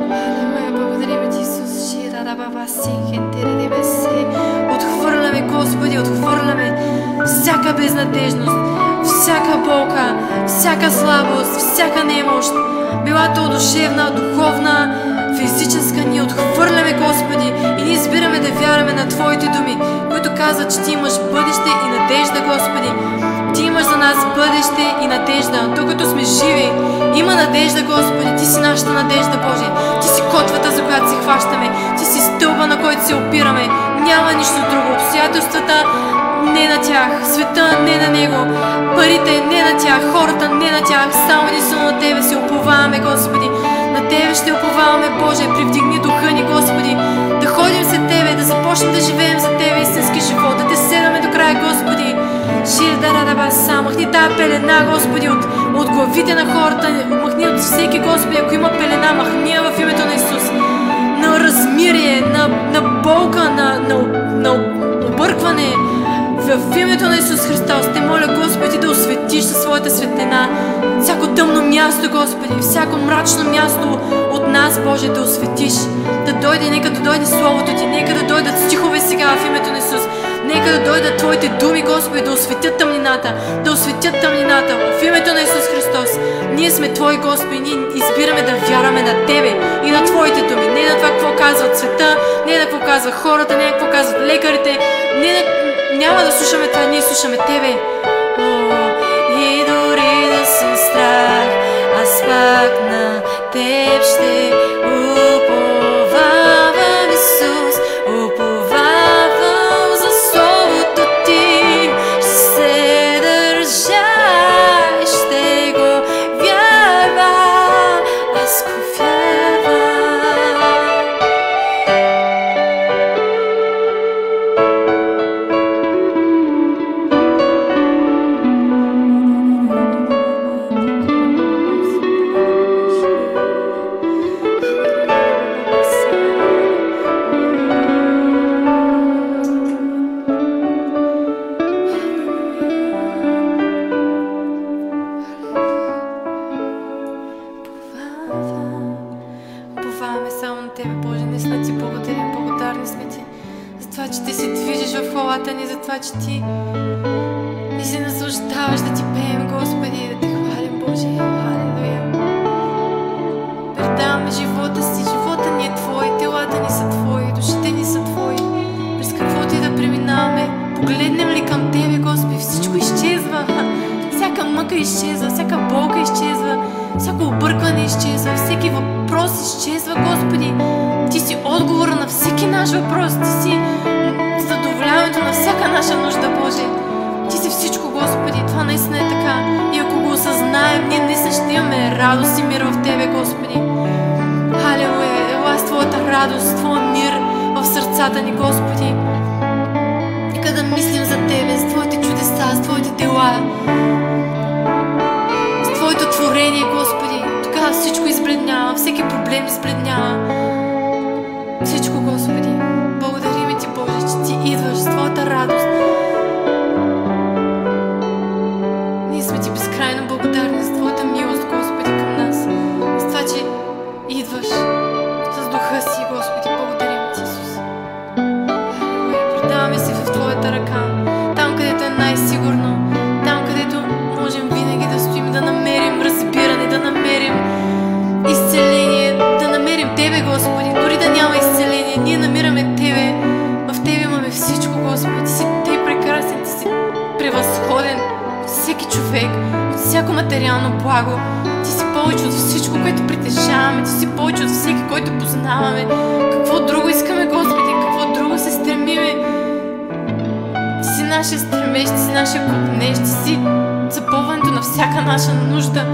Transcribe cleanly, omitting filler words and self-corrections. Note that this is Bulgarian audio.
Алелуя, благодарим Ти, Исус. Отхвърляме, Господи, отхвърляме всяка безнадежност, всяка болка, всяка слабост, всяка немощ, била то душевна, духовна, физическа. Ние отхвърляме, Господи, и ние избираме да вярваме на Твоите думи, които казват, че Ти имаш бъдеще и надежда, Господи. Ти имаш за нас бъдеще и надежда. Докато сме живи, има надежда, Господи. Ти си нашата надежда, Боже. Ти си котвата, за която се хващаме. Ти си стълба, на който се опираме. Няма нищо друго. Обстоятелствата не на тях, света не на него, парите не на тях, хората не на тях. Само единствено на Тебе се уповаваме, Господи. На Тебе ще уповаваме, Боже. Привдигни духа ни, Господи. Да ходим след Тебе, да започнем да живеем за Тебе истински живот, да Те следваме до края, Господи. Махни тая пелена, Господи, от главите на хората, махни от всеки, Господи, ако има пелена, махни я в името на Исус. На размирие, на болка, на объркване, в името на Исус Христос. Те моля, Господи, да осветиш със своята светлина всяко тъмно място, Господи, всяко мрачно място от нас, Боже, да осветиш, да дойде, нека да дойде Словото Ти, нека да дойдат стихове сега в името на Исус. Нека да дойдат Твоите думи, Господи, да осветят тъмнината, в името на Исус Христос. Ние сме Твои, Господи, ние избираме да вярваме на Тебе и на Твоите думи, не на това какво казват света, не на какво казват хората, не на какво казват лекарите, няма да слушаме това, ние слушаме Тебе. И дори да съм страх, аз пак на Теб ще уповавам, Исус, уповавам за Словото Ти, ще се държа и ще го вярвам, аз го вярвам. Уповаваме само на Тебе, Боже, наистина Ти благодарим, благодарни сме Ти за това, че Ти се движиш в хвалата ни, за това, че Ти се наслаждаваш да Ти пеем, Господи, да Те хвалим, Боже. Халелуя. Предаваме живота си, живота ни е Твой, телата ни са Твои, душите ни са Твои. През каквото и да преминаваме, погледнем ли към Тебе, Господи, всичко изчезва. Всяка мъка изчезва, всяка болка изчезва, всяко объркване изчезва, всеки въпрос изчезва, Господи. Ти си отговора на всеки наш въпрос, Ти си задоволяването на всяка наша нужда, Боже. Ти си всичко, Господи, това наистина е така. И ако го осъзнаем, ние наистина ще имаме радост и мир в Тебе, Господи. Халелуя, ела с Твоята радост, Твоя мир в сърцата ни, Господи. Нека да мислим за Тебе, с Твоите чудеса, с Твоите дела, с Твоето творение, Господи. Тогава всичко избледнява, всеки проблем избледнява. Всичко, Господи. Благодарим Ти, Боже, че Ти идваш с Твоята радост. Ние сме Ти безкрайно благодарни за Твоята милост, Господи, към нас. За това, че идваш с духа си, Господи. Благодарим Ти, Исус. Предаваме се в Твоята ръка. Там, където е най-сигурно. Там, където можем винаги да стоим, да намерим разбиране, да намерим изцеление, да намерим Тебе, Господи. Дори да няма изцеление, ние намираме Тебе. В Тебе имаме всичко, Господи. Ти си прекрасен, Ти си превъзходен от всеки човек, от всяко материално благо. Ти си повече от всичко, което притежаваме. Ти си повече от всеки, който познаваме. Какво друго искаме, Господи? Какво друго се стремиме? Ти си нашия стремеж, Ти си нашия купнеж, Ти си запълването на всяка наша нужда.